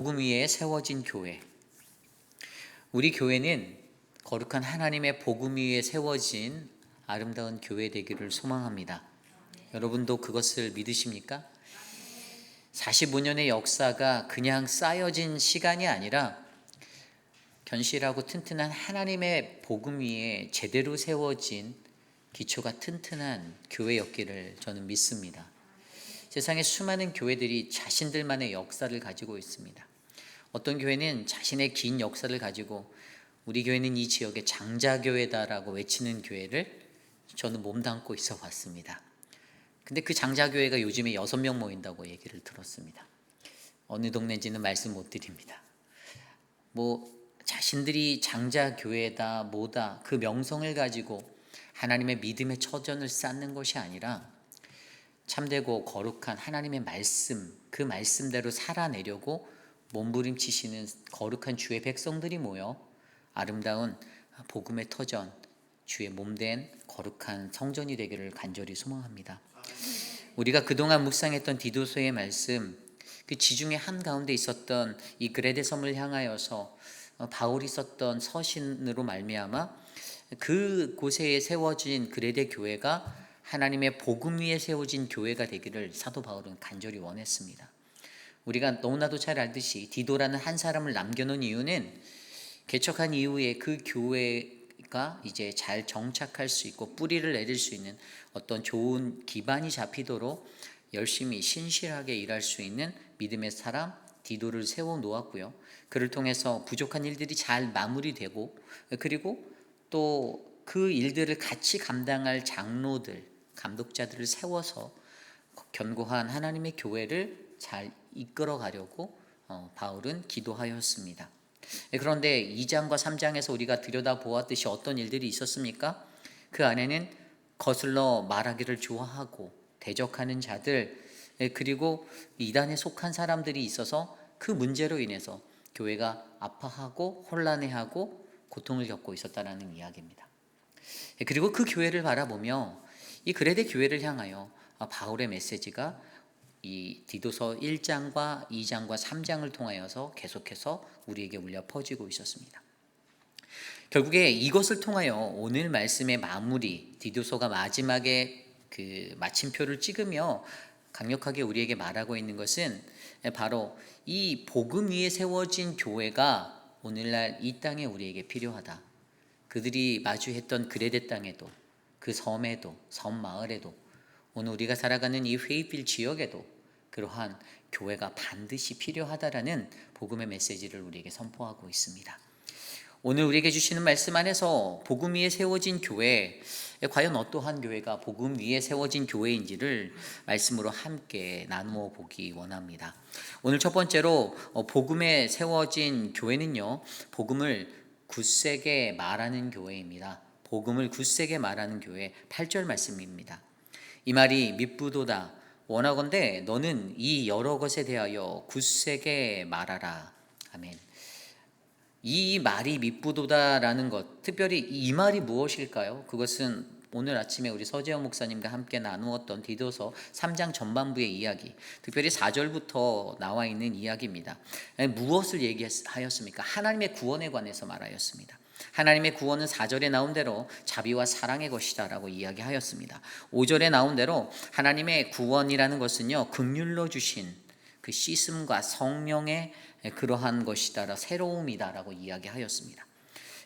복음 위에 세워진 교회. 우리 교회는 거룩한 하나님의 복음 위에 세워진 아름다운 교회 되기를 소망합니다. 여러분도 그것을 믿으십니까? 45년의 역사가 그냥 쌓여진 시간이 아니라 견실하고 튼튼한 하나님의 복음 위에 제대로 세워진 기초가 튼튼한 교회였기를 저는 믿습니다. 세상에 수많은 교회들이 자신들만의 역사를 가지고 있습니다. 어떤 교회는 자신의 긴 역사를 가지고 우리 교회는 이 지역의 장자교회다라고 외치는 교회를 저는 몸담고 있어 봤습니다. 근데 그 장자교회가 요즘에 6명 모인다고 얘기를 들었습니다. 어느 동네인지는 말씀 못 드립니다. 자신들이 장자교회다 뭐다 그 명성을 가지고 하나님의 믿음의 처전을 쌓는 것이 아니라 참되고 거룩한 하나님의 말씀, 그 말씀대로 살아내려고 몸부림치시는 거룩한 주의 백성들이 모여 아름다운 복음의 터전, 주의 몸된 거룩한 성전이 되기를 간절히 소망합니다. 우리가 그동안 묵상했던 디도서의 말씀, 그 지중해 한가운데 있었던 이 그레데 섬을 향하여서 바울이 썼던 서신으로 말미암아 그곳에 세워진 그레데 교회가 하나님의 복음 위에 세워진 교회가 되기를 사도 바울은 간절히 원했습니다. 우리가 너무나도 잘 알듯이 디도라는 한 사람을 남겨놓은 이유는 개척한 이후에 그 교회가 이제 잘 정착할 수 있고 뿌리를 내릴 수 있는 어떤 좋은 기반이 잡히도록 열심히 신실하게 일할 수 있는 믿음의 사람 디도를 세워 놓았고요. 그를 통해서 부족한 일들이 잘 마무리되고, 그리고 또 그 일들을 같이 감당할 장로들, 감독자들을 세워서 견고한 하나님의 교회를 잘 이끌어 가려고 바울은 기도하였습니다. 그런데 2장과 3장에서 우리가 들여다보았듯이 어떤 일들이 있었습니까? 그 안에는 거슬러 말하기를 좋아하고 대적하는 자들, 그리고 이단에 속한 사람들이 있어서 그 문제로 인해서 교회가 아파하고 혼란해하고 고통을 겪고 있었다는 이야기입니다. 그리고 그 교회를 바라보며 이 그레데 교회를 향하여 바울의 메시지가 이 디도서 1장과 2장과 3장을 통하여서 계속해서 우리에게 울려 퍼지고 있었습니다. 결국에 이것을 통하여 오늘 말씀의 마무리, 디도서가 마지막에 그 마침표를 찍으며 강력하게 우리에게 말하고 있는 것은 바로 이 복음 위에 세워진 교회가 오늘날 이 땅에 우리에게 필요하다. 그들이 마주했던 그레데 땅에도, 그 섬에도, 섬 마을에도, 오늘 우리가 살아가는 이 회의필 지역에도 그러한 교회가 반드시 필요하다라는 복음의 메시지를 우리에게 선포하고 있습니다. 오늘 우리에게 주시는 말씀 안에서 복음 위에 세워진 교회, 과연 어떠한 교회가 복음 위에 세워진 교회인지를 말씀으로 함께 나누어 보기 원합니다. 오늘 첫 번째로 복음에 세워진 교회는요, 복음을 굳세게 말하는 교회입니다. 복음을 굳세게 말하는 교회 8절 말씀입니다. 이 말이 미쁘도다. 원하건대 너는 이 여러 것에 대하여 굳세게 말하라. 아멘. 이 말이 미쁘도다라는 것, 특별히 이 말이 무엇일까요? 그것은 오늘 아침에 우리 서재영 목사님과 함께 나누었던 디도서 3장 전반부의 이야기, 특별히 4절부터 나와 있는 이야기입니다. 무엇을 얘기하였습니까? 하나님의 구원에 관해서 말하였습니다. 하나님의 구원은 4절에 나온 대로 자비와 사랑의 것이다 라고 이야기하였습니다. 5절에 나온 대로 하나님의 구원이라는 것은요, 긍휼로 주신 그 씻음과 성령의 그러한 것이다, 새로움이다 라고 이야기하였습니다.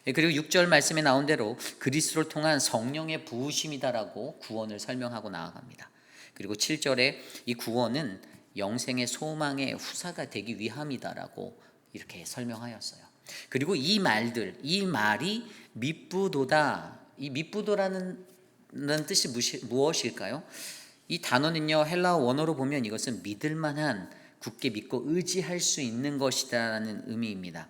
그리고 6절 말씀에 나온 대로 그리스도를 통한 성령의 부으심이다라고 구원을 설명하고 나아갑니다. 그리고 7절에 이 구원은 영생의 소망의 후사가 되기 위함이다라고 이렇게 설명하였어요. 그리고 이 말이 미쁘도다. 이 미쁘도라는 뜻이 무엇일까요? 이 단어는요, 헬라어 원어로 보면 이것은 믿을만한, 굳게 믿고 의지할 수 있는 것이다라는 의미입니다.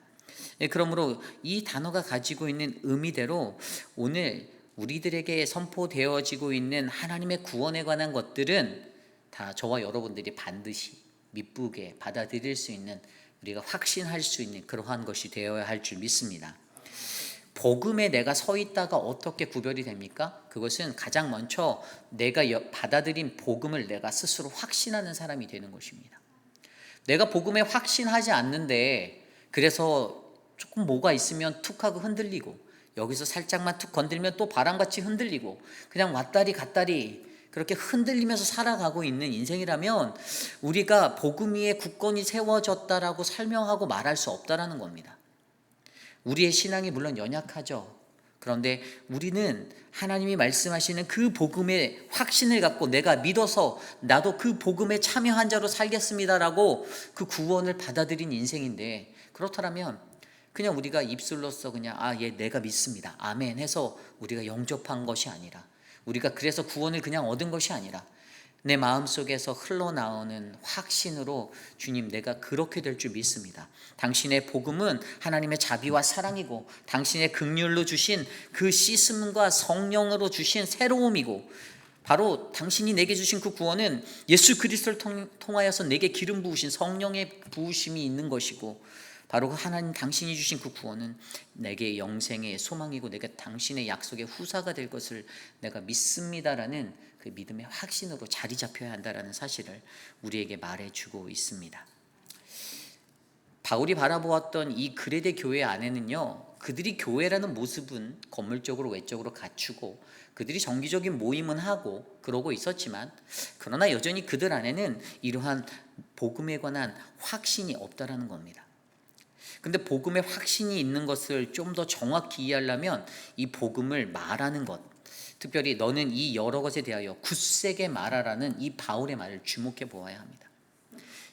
그러므로 이 단어가 가지고 있는 의미대로 오늘 우리들에게 선포되어지고 있는 하나님의 구원에 관한 것들은 다 저와 여러분들이 반드시 미쁘게 받아들일 수 있는, 우리가 확신할 수 있는 그러한 것이 되어야 할 줄 믿습니다. 복음에 내가 서 있다가 어떻게 구별이 됩니까? 그것은 가장 먼저 내가 받아들인 복음을 내가 스스로 확신하는 사람이 되는 것입니다. 내가 복음에 확신하지 않는데 그래서 조금 뭐가 있으면 툭 하고 흔들리고 여기서 살짝만 툭 건들면 또 바람같이 흔들리고 그냥 왔다리 갔다리 그렇게 흔들리면서 살아가고 있는 인생이라면 우리가 복음 위에 굳건히 세워졌다라고 설명하고 말할 수 없다라는 겁니다. 우리의 신앙이 물론 연약하죠. 그런데 우리는 하나님이 말씀하시는 그 복음의 확신을 갖고 내가 믿어서 나도 그 복음에 참여한 자로 살겠습니다라고 그 구원을 받아들인 인생인데, 그렇다면 그냥 우리가 입술로서 그냥 예, 내가 믿습니다, 아멘 해서 우리가 영접한 것이 아니라, 우리가 그래서 구원을 그냥 얻은 것이 아니라 내 마음속에서 흘러나오는 확신으로 주님, 내가 그렇게 될 줄 믿습니다. 당신의 복음은 하나님의 자비와 사랑이고 당신의 긍휼로 주신 그 씻음과 성령으로 주신 새로움이고, 바로 당신이 내게 주신 그 구원은 예수 그리스도를 통하여서 내게 기름 부으신 성령의 부으심이 있는 것이고, 바로 그 하나님 당신이 주신 그 구원은 내게 영생의 소망이고 내가 당신의 약속의 후사가 될 것을 내가 믿습니다라는 그 믿음의 확신으로 자리 잡혀야 한다라는 사실을 우리에게 말해주고 있습니다. 바울이 바라보았던 이 그레데 교회 안에는요, 그들이 교회라는 모습은 건물적으로 외적으로 갖추고 그들이 정기적인 모임은 하고 그러고 있었지만, 그러나 여전히 그들 안에는 이러한 복음에 관한 확신이 없다라는 겁니다. 근데 복음의 확신이 있는 것을 좀 더 정확히 이해하려면 이 복음을 말하는 것, 특별히 너는 이 여러 것에 대하여 굳세게 말하라는 이 바울의 말을 주목해 보아야 합니다.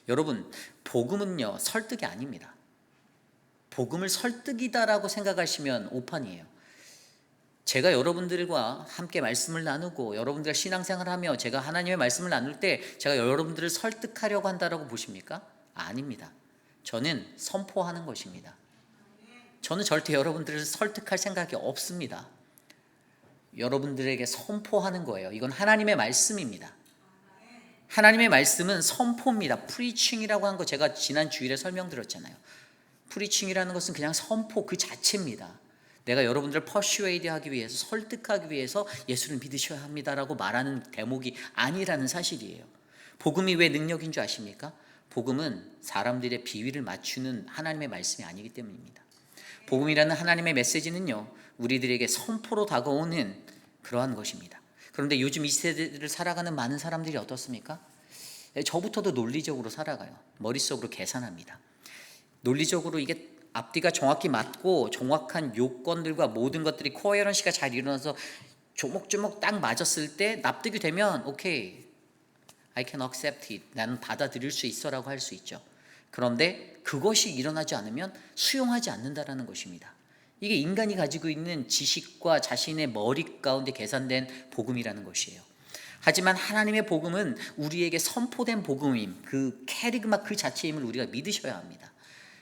여러분, 복음은요 설득이 아닙니다. 복음을 설득이다라고 생각하시면 오판이에요. 제가 여러분들과 함께 말씀을 나누고 여러분들과 신앙생활하며 제가 하나님의 말씀을 나눌 때 제가 여러분들을 설득하려고 한다라고 보십니까? 아닙니다. 저는 선포하는 것입니다. 저는 절대 여러분들을 설득할 생각이 없습니다. 여러분들에게 선포하는 거예요. 이건 하나님의 말씀입니다. 하나님의 말씀은 선포입니다. 프리칭이라고 한 거 제가 지난 주일에 설명드렸잖아요. 프리칭이라는 것은 그냥 선포 그 자체입니다. 내가 여러분들을 퍼슈웨이드 하기 위해서, 설득하기 위해서 예수를 믿으셔야 합니다라고 말하는 대목이 아니라는 사실이에요. 복음이 왜 능력인 줄 아십니까? 복음은 사람들의 비위를 맞추는 하나님의 말씀이 아니기 때문입니다. 복음이라는 하나님의 메시지는요, 우리들에게 선포로 다가오는 그러한 것입니다. 그런데 요즘 이 시대를 살아가는 많은 사람들이 어떻습니까? 저부터도 논리적으로 살아가요. 머릿속으로 계산합니다. 논리적으로 이게 앞뒤가 정확히 맞고 정확한 요건들과 모든 것들이 코헤런시가 잘 일어나서 조목조목 딱 맞았을 때 납득이 되면 오케이, I can accept it, 나는 받아들일 수 있어라고 할 수 있죠. 그런데 그것이 일어나지 않으면 수용하지 않는다라는 것입니다. 이게 인간이 가지고 있는 지식과 자신의 머리 가운데 계산된 복음이라는 것이에요. 하지만 하나님의 복음은 우리에게 선포된 복음임, 그 캐리그마 그 자체임을 우리가 믿으셔야 합니다.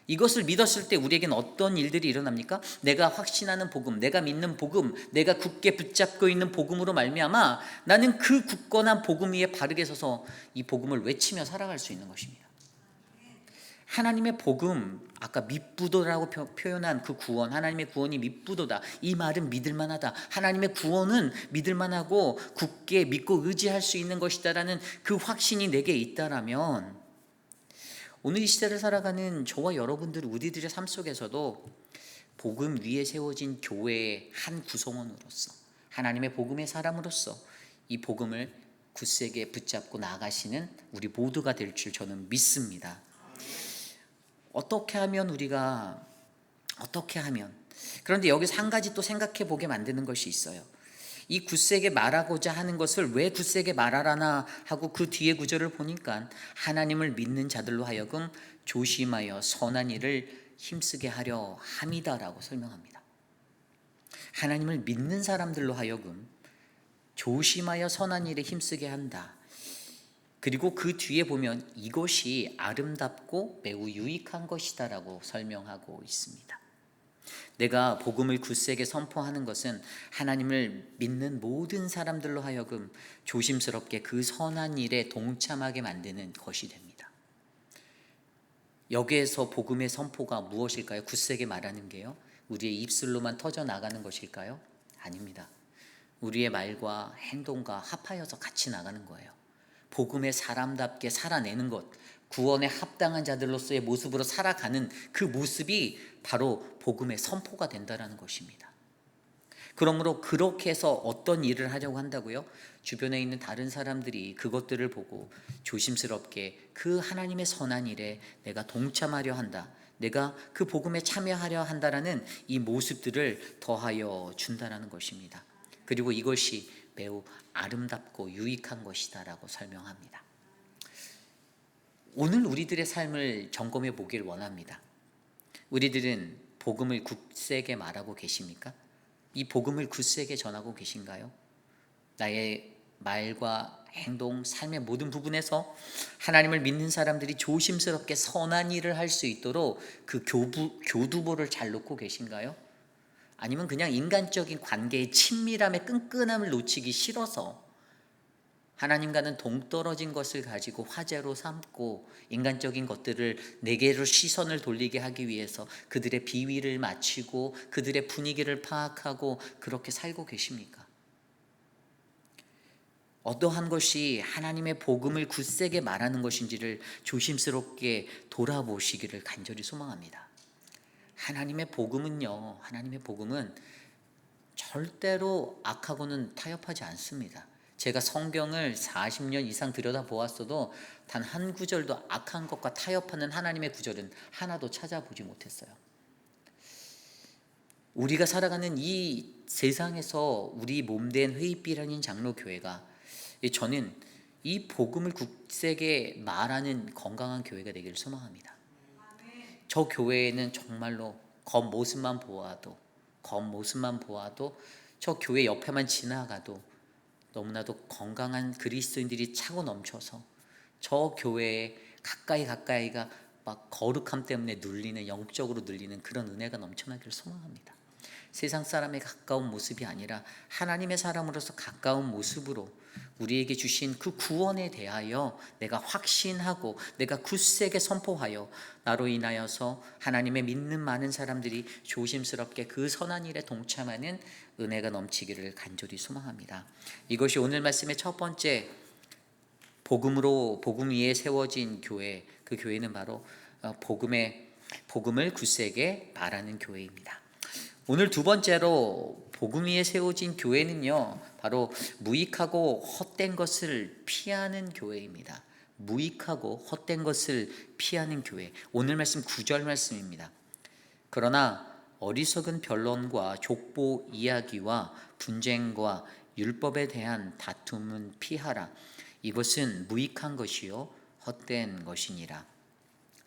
이것을 믿었을 때 우리에게는 어떤 일들이 일어납니까? 내가 확신하는 복음, 내가 믿는 복음, 내가 굳게 붙잡고 있는 복음으로 말미암아 나는 그 굳건한 복음 위에 바르게 서서 이 복음을 외치며 살아갈 수 있는 것입니다. 하나님의 복음, 아까 밑부도라고 표현한 그 구원, 하나님의 구원이 밑부도다, 이 말은 믿을만하다, 하나님의 구원은 믿을만하고 굳게 믿고 의지할 수 있는 것이다라는 그 확신이 내게 있다라면, 오늘 이 시대를 살아가는 저와 여러분들 우리들의 삶 속에서도 복음 위에 세워진 교회의 한 구성원으로서, 하나님의 복음의 사람으로서 이 복음을 굳세게 붙잡고 나아가시는 우리 모두가 될 줄 저는 믿습니다. 어떻게 하면 그런데 여기서 한 가지 또 생각해 보게 만드는 것이 있어요. 이 굳세게 말하고자 하는 것을 왜 굳세게 말하라나 하고 그 뒤에 구절을 보니까 하나님을 믿는 자들로 하여금 조심하여 선한 일을 힘쓰게 하려 함이다라고 설명합니다. 하나님을 믿는 사람들로 하여금 조심하여 선한 일에 힘쓰게 한다. 그리고 그 뒤에 보면 이것이 아름답고 매우 유익한 것이다라고 설명하고 있습니다. 내가 복음을 굳세게 선포하는 것은 하나님을 믿는 모든 사람들로 하여금 조심스럽게 그 선한 일에 동참하게 만드는 것이 됩니다. 여기에서 복음의 선포가 무엇일까요? 굳세게 말하는 게요, 우리의 입술로만 터져 나가는 것일까요? 아닙니다. 우리의 말과 행동과 합하여서 같이 나가는 거예요. 복음의 사람답게 살아내는 것, 구원에 합당한 자들로서의 모습으로 살아가는 그 모습이 바로 복음의 선포가 된다라는 것입니다. 그러므로 그렇게 해서 어떤 일을 하려고 한다고요? 주변에 있는 다른 사람들이 그것들을 보고 조심스럽게 그 하나님의 선한 일에 내가 동참하려 한다, 내가 그 복음에 참여하려 한다라는 이 모습들을 더하여 준다라는 것입니다. 그리고 이것이 매우 아름답고 유익한 것이다라고 설명합니다. 오늘 우리들의 삶을 점검해 보길 원합니다. 우리들은 복음을 굳세게 말하고 계십니까? 이 복음을 굳세게 전하고 계신가요? 나의 말과 행동, 삶의 모든 부분에서 하나님을 믿는 사람들이 조심스럽게 선한 일을 할 수 있도록 그 교두보를 잘 놓고 계신가요? 아니면 그냥 인간적인 관계의 친밀함의 끈끈함을 놓치기 싫어서 하나님과는 동떨어진 것을 가지고 화제로 삼고 인간적인 것들을 내게로 시선을 돌리게 하기 위해서 그들의 비위를 맞추고 그들의 분위기를 파악하고 그렇게 살고 계십니까? 어떠한 것이 하나님의 복음을 굳세게 말하는 것인지를 조심스럽게 돌아보시기를 간절히 소망합니다. 하나님의 복음은 절대로 악하고는 타협하지 않습니다. 제가 성경을 40년 이상 들여다보았어도 단 한 구절도 악한 것과 타협하는 하나님의 구절은 하나도 찾아보지 못했어요. 우리가 살아가는 이 세상에서 우리 몸된 회의비라는 장로교회가, 저는 이 복음을 굳세게 말하는 건강한 교회가 되기를 소망합니다. 저 교회에는 정말로 겉모습만 보아도 저 교회 옆에만 지나가도 너무나도 건강한 그리스도인들이 차고 넘쳐서 저 교회에 가까이가 막 거룩함 때문에 눌리는, 영적으로 눌리는 그런 은혜가 넘쳐나기를 소망합니다. 세상 사람에 가까운 모습이 아니라 하나님의 사람으로서 가까운 모습으로 우리에게 주신 그 구원에 대하여 내가 확신하고 내가 굳세게 선포하여 나로 인하여서 하나님의 믿는 많은 사람들이 조심스럽게 그 선한 일에 동참하는 은혜가 넘치기를 간절히 소망합니다. 이것이 오늘 말씀의 첫 번째, 복음 위에 세워진 교회, 그 교회는 바로 복음을 굳세게 말하는 교회입니다. 오늘 두 번째로 복음 위에 세워진 교회는요, 바로 무익하고 헛된 것을 피하는 교회입니다. 무익하고 헛된 것을 피하는 교회. 오늘 말씀 9절 말씀입니다. 그러나 어리석은 변론과 족보 이야기와 분쟁과 율법에 대한 다툼은 피하라. 이것은 무익한 것이요 헛된 것이니라.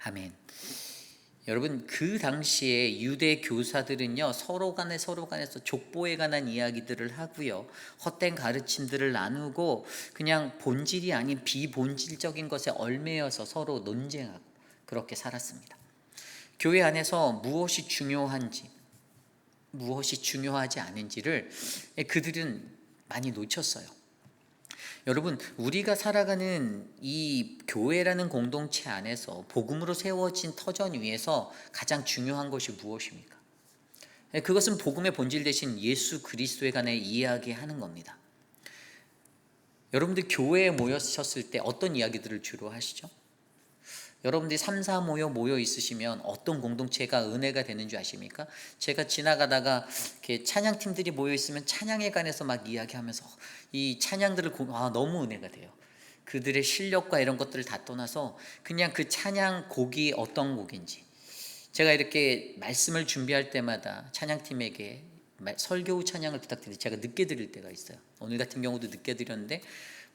아멘. 여러분, 그 당시에 유대 교사들은요, 서로 간에서 족보에 관한 이야기들을 하고요, 헛된 가르침들을 나누고 그냥 본질이 아닌 비본질적인 것에 얽매여서 서로 논쟁하고 그렇게 살았습니다. 교회 안에서 무엇이 중요한지, 무엇이 중요하지 않은지를 그들은 많이 놓쳤어요. 여러분, 우리가 살아가는 이 교회라는 공동체 안에서 복음으로 세워진 터전 위에서 가장 중요한 것이 무엇입니까? 그것은 복음의 본질 대신 예수 그리스도에 관해 이야기하는 겁니다. 여러분들 교회에 모였을 때 어떤 이야기들을 주로 하시죠? 여러분들이 3, 4 모여 있으시면 어떤 공동체가 은혜가 되는 줄 아십니까? 제가 지나가다가 이렇게 찬양팀들이 모여 있으면 찬양에 관해서 막 이야기하면서 이 찬양들을 너무 은혜가 돼요. 그들의 실력과 이런 것들을 다 떠나서 그냥 그 찬양 곡이 어떤 곡인지, 제가 이렇게 말씀을 준비할 때마다 찬양팀에게 설교 후 찬양을 부탁드리는데 제가 늦게 드릴 때가 있어요. 오늘 같은 경우도 늦게 드렸는데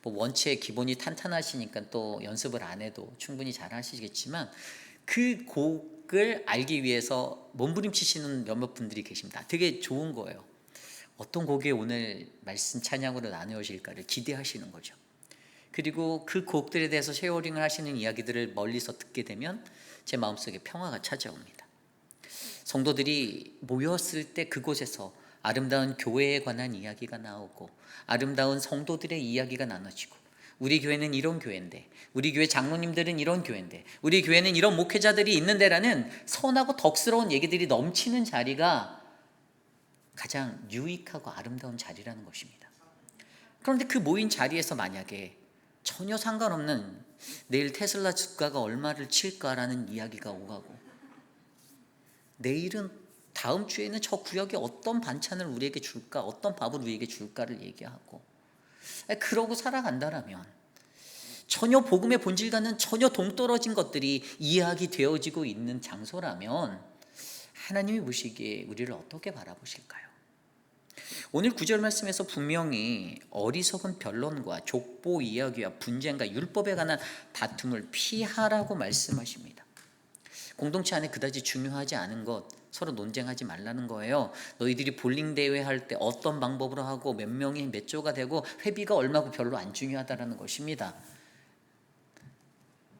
원체 기본이 탄탄하시니까 또 연습을 안 해도 충분히 잘 하시겠지만 그 곡을 알기 위해서 몸부림치시는 몇몇 분들이 계십니다. 되게 좋은 거예요. 어떤 곡이 오늘 말씀 찬양으로 나누어질까를 기대하시는 거죠. 그리고 그 곡들에 대해서 쉐어링을 하시는 이야기들을 멀리서 듣게 되면 제 마음속에 평화가 찾아옵니다. 성도들이 모였을 때 그곳에서 아름다운 교회에 관한 이야기가 나오고 아름다운 성도들의 이야기가 나눠지고, 우리 교회는 이런 교회인데, 우리 교회 장로님들은 이런 교회인데, 우리 교회는 이런 목회자들이 있는데라는 선하고 덕스러운 얘기들이 넘치는 자리가 가장 유익하고 아름다운 자리라는 것입니다. 그런데 그 모인 자리에서 만약에 전혀 상관없는 내일 테슬라 주가가 얼마를 칠까라는 이야기가 오가고, 내일은 다음 주에는 저 구역에 어떤 반찬을 우리에게 줄까, 어떤 밥을 우리에게 줄까를 얘기하고, 그러고 살아간다라면 전혀 복음의 본질과는 전혀 동떨어진 것들이 이야기되어지고 있는 장소라면 하나님이 보시기에 우리를 어떻게 바라보실까요? 오늘 9절 말씀에서 분명히 어리석은 변론과 족보 이야기와 분쟁과 율법에 관한 다툼을 피하라고 말씀하십니다. 공동체 안에 그다지 중요하지 않은 것 서로 논쟁하지 말라는 거예요. 너희들이 볼링 대회 할 때 어떤 방법으로 하고 몇 명이 몇 조가 되고 회비가 얼마고 별로 안 중요하다라는 것입니다.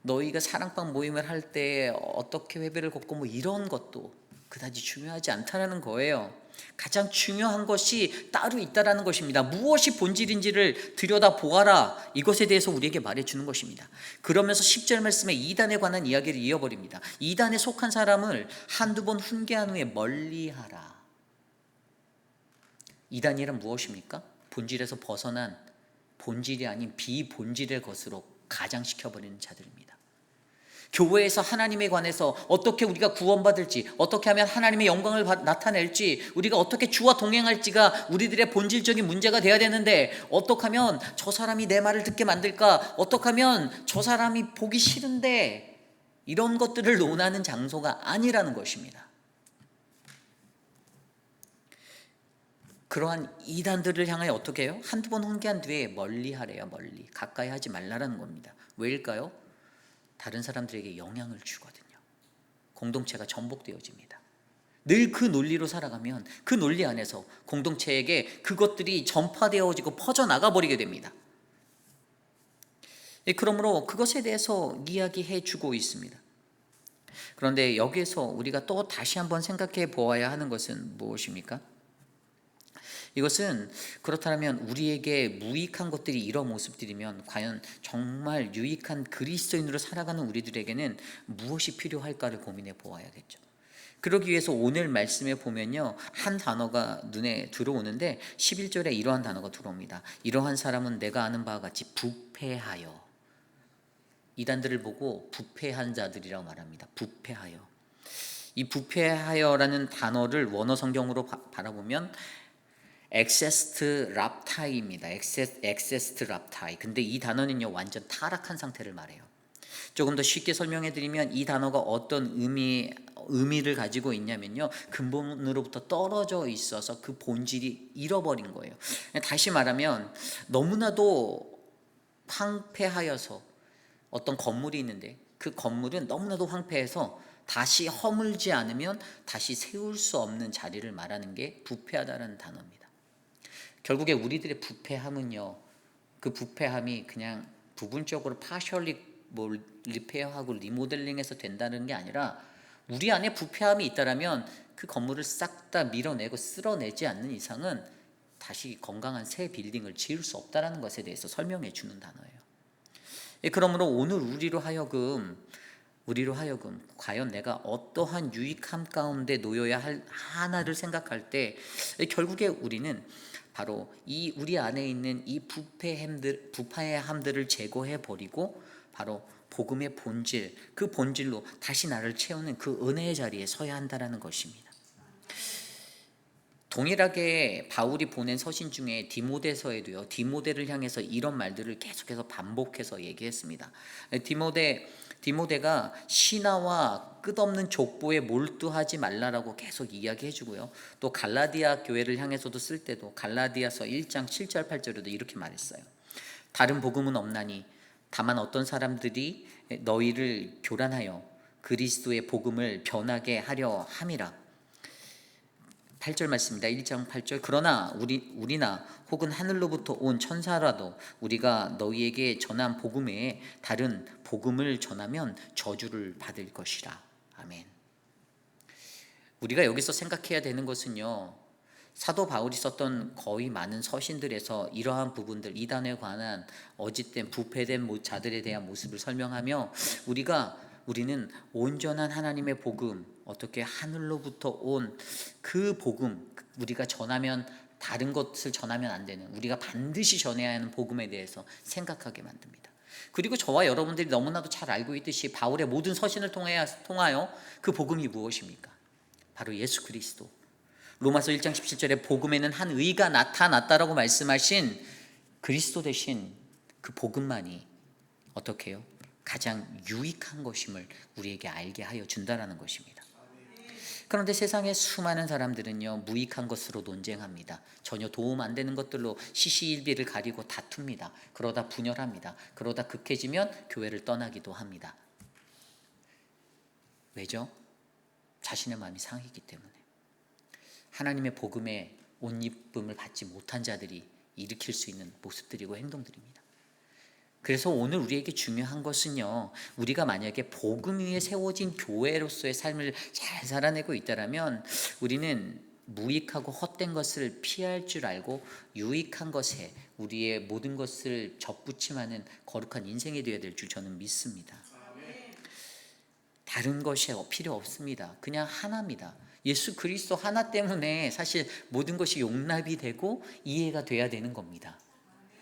너희가 사랑방 모임을 할 때 어떻게 회비를 걷고 뭐 이런 것도 그다지 중요하지 않다라는 거예요. 가장 중요한 것이 따로 있다라는 것입니다. 무엇이 본질인지를 들여다보아라. 이것에 대해서 우리에게 말해주는 것입니다. 그러면서 10절 말씀에 이단에 관한 이야기를 이어버립니다. 이단에 속한 사람을 한두 번 훈계한 후에 멀리하라. 이단이란 무엇입니까? 본질에서 벗어난, 본질이 아닌 비본질의 것으로 가장시켜버리는 자들입니다. 교회에서 하나님에 관해서 어떻게 우리가 구원받을지, 어떻게 하면 하나님의 영광을 나타낼지, 우리가 어떻게 주와 동행할지가 우리들의 본질적인 문제가 돼야 되는데, 어떻게 하면 저 사람이 내 말을 듣게 만들까, 어떻게 하면 저 사람이 보기 싫은데, 이런 것들을 논하는 장소가 아니라는 것입니다. 그러한 이단들을 향하여 어떻게 해요? 한두 번 훈계한 뒤에 멀리하래요. 멀리, 가까이 하지 말라는 겁니다. 왜일까요? 다른 사람들에게 영향을 주거든요. 공동체가 전복되어집니다. 늘 그 논리로 살아가면 그 논리 안에서 공동체에게 그것들이 전파되어지고 퍼져나가 버리게 됩니다. 그러므로 그것에 대해서 이야기해 주고 있습니다. 그런데 여기에서 우리가 또 다시 한번 생각해 보아야 하는 것은 무엇입니까? 이것은 그렇다면 우리에게 무익한 것들이 이런 모습들이면 과연 정말 유익한 그리스도인으로 살아가는 우리들에게는 무엇이 필요할까를 고민해 보아야겠죠. 그러기 위해서 오늘 말씀에 보면요, 한 단어가 눈에 들어오는데 11절에 이러한 단어가 들어옵니다. 이러한 사람은 내가 아는 바와 같이 부패하여. 이단들을 보고 부패한 자들이라고 말합니다. 부패하여. 이 부패하여라는 단어를 원어 성경으로 바라보면 엑세스트 랍타이입니다. 엑세스트 랍타이. 근데 이 단어는요, 완전 타락한 상태를 말해요. 조금 더 쉽게 설명해 드리면 이 단어가 어떤 의미를 가지고 있냐면요, 근본으로부터 떨어져 있어서 그 본질이 잃어버린 거예요. 다시 말하면 너무나도 황폐하여서, 어떤 건물이 있는데 그 건물은 너무나도 황폐해서 다시 허물지 않으면 다시 세울 수 없는 자리를 말하는 게 부패하다라는 단어입니다. 결국에 우리들의 부패함은요, 그 부패함이 그냥 부분적으로 파셜리 리페어하고 리모델링해서 된다는 게 아니라, 우리 안에 부패함이 있다라면 그 건물을 싹 다 밀어내고 쓸어내지 않는 이상은 다시 건강한 새 빌딩을 지을 수 없다라는 것에 대해서 설명해 주는 단어예요. 그러므로 오늘 우리로 하여금 과연 내가 어떠한 유익함 가운데 놓여야 하나를 생각할 때, 결국에 우리는 바로 이 우리 안에 있는 이 부패함들을 제거해 버리고 바로 복음의 본질, 그 본질로 다시 나를 채우는 그 은혜의 자리에 서야 한다라는 것입니다. 동일하게 바울이 보낸 서신 중에 디모데서에도요, 디모데를 향해서 이런 말들을 계속해서 반복해서 얘기했습니다. 디모데가 신하와 끝없는 족보에 몰두하지 말라라고 계속 이야기해 주고요. 또 갈라디아 교회를 향해서도 쓸 때도 갈라디아서 1장 7절 8절에도 이렇게 말했어요. 다른 복음은 없나니 다만 어떤 사람들이 너희를 교란하여 그리스도의 복음을 변하게 하려 함이라. 8절 말씀입니다. 1장 8절. 그러나 우리나 혹은 하늘로부터 온 천사라도 우리가 너희에게 전한 복음 외에 다른 복음을 전하면 저주를 받을 것이라. 아멘. 우리가 여기서 생각해야 되는 것은요, 사도 바울이 썼던 거의 많은 서신들에서 이러한 부분들, 이단에 관한 어짓된 부패된 자들에 대한 모습을 설명하며, 우리는 온전한 하나님의 복음, 어떻게 하늘로부터 온 그 복음, 우리가 전하면, 다른 것을 전하면 안 되는, 우리가 반드시 전해야 하는 복음에 대해서 생각하게 만듭니다. 그리고 저와 여러분들이 너무나도 잘 알고 있듯이 바울의 모든 서신을 통하여 그 복음이 무엇입니까? 바로 예수 그리스도. 로마서 1장 17절에 복음에는 한 의가 나타났다라고 말씀하신 그리스도 대신 그 복음만이 어떻게 해요? 가장 유익한 것임을 우리에게 알게 하여 준다라는 것입니다. 그런데 세상의 수많은 사람들은요, 무익한 것으로 논쟁합니다. 전혀 도움 안 되는 것들로 시시일비를 가리고 다툽니다. 그러다 분열합니다. 그러다 극해지면 교회를 떠나기도 합니다. 왜죠? 자신의 마음이 상했기 때문에. 하나님의 복음에 옷 입음을 받지 못한 자들이 일으킬 수 있는 모습들이고 행동들입니다. 그래서 오늘 우리에게 중요한 것은요, 우리가 만약에 복음 위에 세워진 교회로서의 삶을 잘 살아내고 있다면 우리는 무익하고 헛된 것을 피할 줄 알고 유익한 것에 우리의 모든 것을 접붙임하는 거룩한 인생이 되어야 될 줄 저는 믿습니다. 다른 것이 필요 없습니다. 그냥 하나입니다. 예수 그리스도 하나 때문에 사실 모든 것이 용납이 되고 이해가 돼야 되는 겁니다.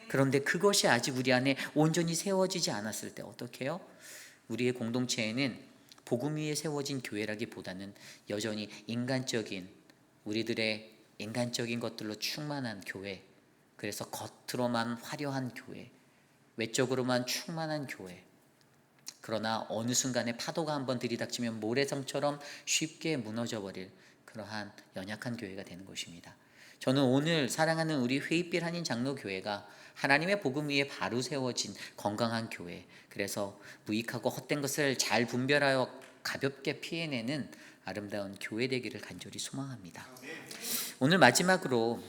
그런데 그것이 아직 우리 안에 온전히 세워지지 않았을 때 어떻게 해요? 우리의 공동체에는 복음 위에 세워진 교회라기보다는 여전히 인간적인, 우리들의 인간적인 것들로 충만한 교회, 그래서 겉으로만 화려한 교회, 외적으로만 충만한 교회, 그러나 어느 순간에 파도가 한번 들이닥치면 모래성처럼 쉽게 무너져버릴 그러한 연약한 교회가 되는 것입니다. 저는 오늘 사랑하는 우리 회의빛 한인 장로교회가 하나님의 복음 위에 바로 세워진 건강한 교회, 그래서 무익하고 헛된 것을 잘 분별하여 가볍게 피해내는 아름다운 교회 되기를 간절히 소망합니다. 오늘 마지막으로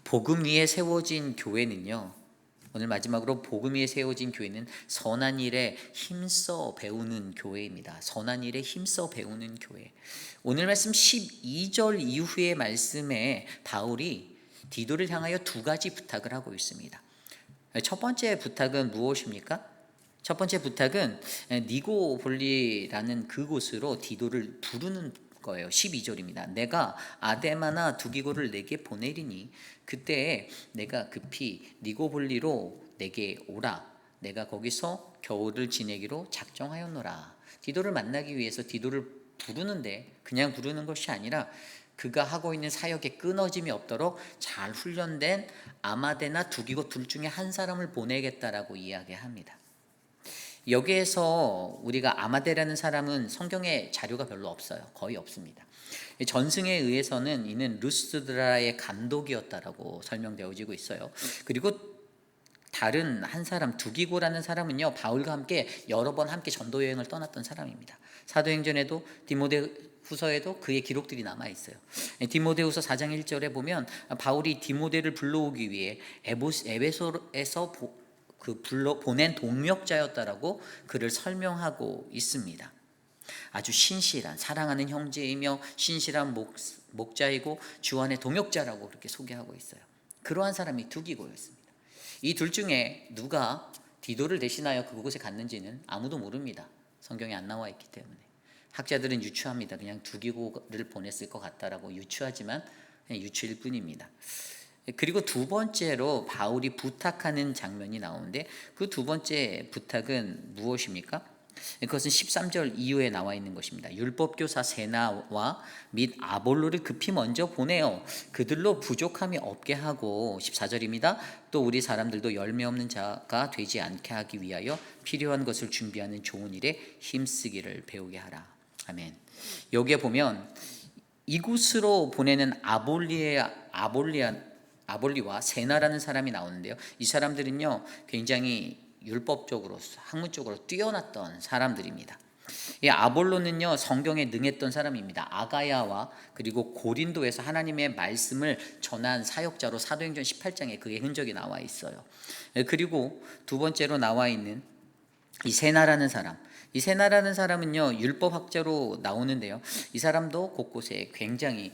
복음 위에 세워진 교회는요, 오늘 마지막으로 복음 위에 세워진 교회는 선한 일에 힘써 배우는 교회입니다. 선한 일에 힘써 배우는 교회. 오늘 말씀 12절 이후의 말씀에 바울이 디도를 향하여 두 가지 부탁을 하고 있습니다. 첫 번째 부탁은 무엇입니까? 첫 번째 부탁은 니고볼리라는 그곳으로 디도를 부르는 거예요. 12절입니다. 내가 아데마나 두기고를 내게 보내리니 그때 내가 급히 니고볼리로 내게 오라. 내가 거기서 겨울을 지내기로 작정하였노라. 디도를 만나기 위해서 디도를 부르는데 그냥 부르는 것이 아니라 그가 하고 있는 사역에 끊어짐이 없도록 잘 훈련된 아마데나 두기고 둘 중에 한 사람을 보내겠다라고 이야기합니다. 여기에서 우리가 아마데라는 사람은 성경에 자료가 별로 없어요. 거의 없습니다. 전승에 의해서는 이는 루스드라의 감독이었다라고 설명되어지고 있어요. 그리고 다른 한 사람 두기고라는 사람은요, 바울과 함께 여러 번 함께 전도 여행을 떠났던 사람입니다. 사도행전에도 디모데후서에도 그의 기록들이 남아 있어요. 디모데후서 4장 1절에 보면 바울이 디모데를 불러오기 위해 에베소에서 보낸 동역자였다라고 그를 설명하고 있습니다. 아주 신실한 사랑하는 형제이며 신실한 목자이고 주 안의 동역자라고 그렇게 소개하고 있어요. 그러한 사람이 두기고였습니다. 이 둘 중에 누가 디도를 대신하여 그곳에 갔는지는 아무도 모릅니다. 성경에 안 나와 있기 때문에. 학자들은 유추합니다. 그냥 두기고를 보냈을 것 같다라고 유추하지만 그냥 유추일 뿐입니다. 그리고 두 번째로 바울이 부탁하는 장면이 나오는데 그 두 번째 부탁은 무엇입니까? 그것은 13절 이후에 나와 있는 것입니다. 율법교사 세나와 및 아볼로를 급히 먼저 보내어 그들로 부족함이 없게 하고 14절입니다. 또 우리 사람들도 열매 없는 자가 되지 않게 하기 위하여 필요한 것을 준비하는 좋은 일에 힘쓰기를 배우게 하라. 아멘. 여기에 보면 이곳으로 보내는 아볼리와 세나라는 사람이 나오는데요. 이 사람들은요 굉장히 율법적으로 학문적으로 뛰어났던 사람들입니다. 이 아볼로는요 성경에 능했던 사람입니다. 아가야와 그리고 고린도에서 하나님의 말씀을 전한 사역자로 사도행전 18장에 그의 흔적이 나와 있어요. 그리고 두 번째로 나와 있는 이 세나라는 사람, 이 세나라는 사람은요 율법학자로 나오는데요. 이 사람도 곳곳에 굉장히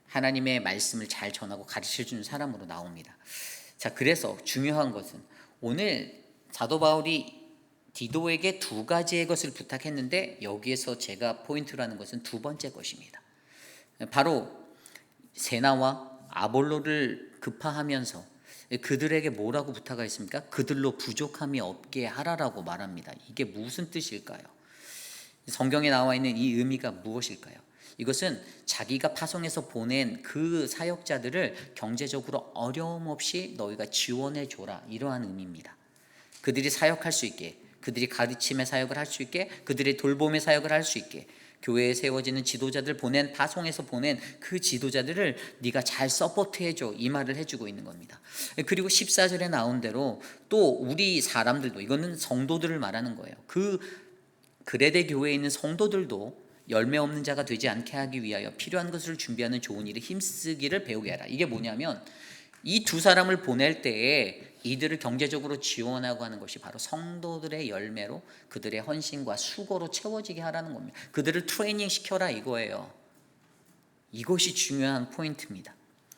하나님의 말씀을 잘 전하고 가르쳐주는 사람으로 나옵니다. 자, 그래서 중요한 것은 오늘 사도 바울이 디도에게 두 가지의 것을 부탁했는데 여기에서 제가 포인트로 하는 것은 두 번째 것입니다. 바로 세나와 아볼로를 급파하면서 그들에게 뭐라고 부탁하였습니까? 그들로 부족함이 없게 하라라고 말합니다. 이게 무슨 뜻일까요? 성경에 나와 있는 이 의미가 무엇일까요? 이것은 자기가 파송해서 보낸 그 사역자들을 경제적으로 어려움 없이 너희가 지원해 줘라, 이러한 의미입니다. 그들이 사역할 수 있게, 그들이 가르침의 사역을 할 수 있게, 그들의 돌봄의 사역을 할 수 있게, 교회에 세워지는 지도자들 파송해서 보낸 그 지도자들을 네가 잘 서포트해줘, 이 말을 해주고 있는 겁니다. 그리고 14절에 나온 대로 또 우리 사람들도, 이거는 성도들을 말하는 거예요. 그 그레데 교회에 있는 성도들도 열매 없는 자가 되지 않게 하기 위하여 필요한 것을 준비하는 좋은 일에 힘쓰기를 배우게 하라. 이게 뭐냐면 이 두 사람을 보낼 때에 이들을 경제적으로 지원하고 하는 것이 바로 성도들의 열매로 그들의 헌신과 수고로 채워지게 하라는 겁니다. 그들을 트레이닝 시켜라, 이거예요. 이것이 중요한 포인트입니다.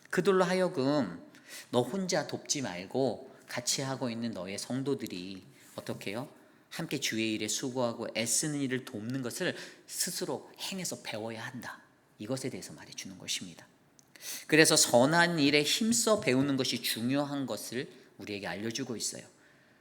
그들로 하여금 너 혼자 돕지 말고 같이 하고 있는 너의 성도들이 어떻게 해요? 함께 주의 일에 수고하고 애쓰는 일을 돕는 것을 스스로 행해서 배워야 한다. 이것에 대해서 말해주는 것입니다. 그래서 선한 일에 힘써 배우는 것이 중요한 것을 우리에게 알려주고 있어요.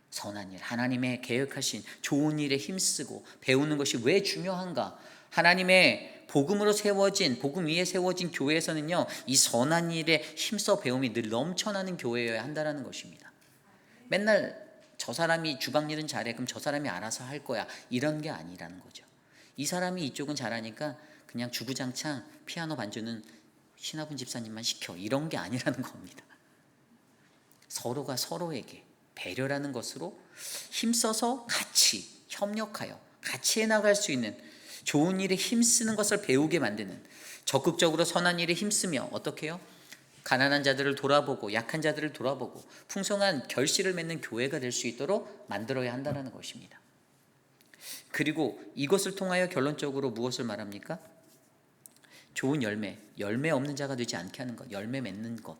선한 일, 하나님의 계획하신 좋은 일에 힘쓰고 배우는 것이 왜 중요한가? 하나님의 복음으로 세워진, 복음 위에 세워진 교회에서는요, 이 선한 일에 힘써 배움이 늘 넘쳐나는 교회여야 한다는 것입니다. 맨날 저 사람이 주방 일은 잘해, 그럼 저 사람이 알아서 할 거야, 이런 게 아니라는 거죠. 이 사람이 이쪽은 잘하니까 그냥 주구장창 피아노 반주는 신화분 집사님만 시켜, 이런 게 아니라는 겁니다. 서로가 서로에게 배려라는 것으로 힘써서 같이 협력하여 같이 해나갈 수 있는 좋은 일에 힘쓰는 것을 배우게 만드는, 적극적으로 선한 일에 힘쓰며 어떻게 해요? 가난한 자들을 돌아보고 약한 자들을 돌아보고 풍성한 결실을 맺는 교회가 될 수 있도록 만들어야 한다는 것입니다. 그리고 이것을 통하여 결론적으로 무엇을 말합니까? 좋은 열매 없는 자가 되지 않게 하는 것, 열매 맺는 것.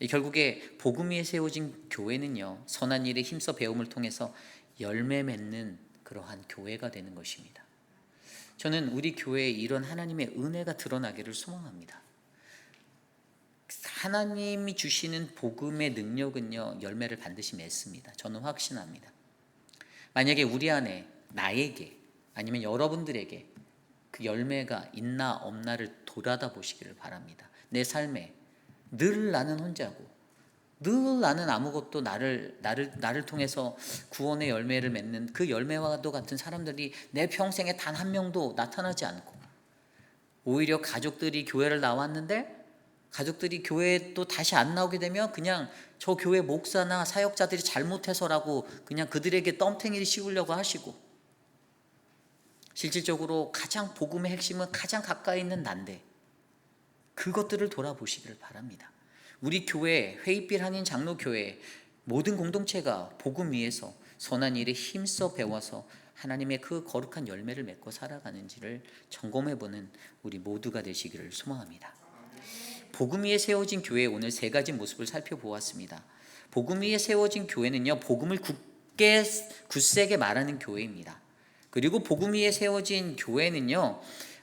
결국에 복음 위에 세워진 교회는요, 선한 일에 힘써 배움을 통해서 열매 맺는 그러한 교회가 되는 것입니다. 저는 우리 교회에 이런 하나님의 은혜가 드러나기를 소망합니다. 하나님이 주시는 복음의 능력은요, 열매를 반드시 맺습니다. 저는 확신합니다. 만약에 우리 안에, 나에게 아니면 여러분들에게 그 열매가 있나 없나를 돌아다 보시기를 바랍니다. 내 삶에 늘 나는 혼자고, 늘 나는 아무것도 나를 통해서 구원의 열매를 맺는 그 열매와도 같은 사람들이 내 평생에 단 한 명도 나타나지 않고, 오히려 가족들이 교회를 나왔는데 가족들이 교회에 또 다시 안 나오게 되면 그냥 저 교회 목사나 사역자들이 잘못해서라고 그냥 그들에게 덤탱이를 씌우려고 하시고, 실질적으로 가장 복음의 핵심은 가장 가까이 있는 난데, 그것들을 돌아보시기를 바랍니다. 우리 교회, 회의빛 한인 장로교회 모든 공동체가 복음 위에서 선한 일에 힘써 배워서 하나님의 그 거룩한 열매를 맺고 살아가는지를 점검해보는 우리 모두가 되시기를 소망합니다. 복음 위에 세워진 교회의 오늘 세 가지 모습을 살펴보았습니다. 복음 위에 세워진 교회는요, 복음을 굳세게 말하는 교회입니다. 그리고 복음 위에 세워진 교회는요,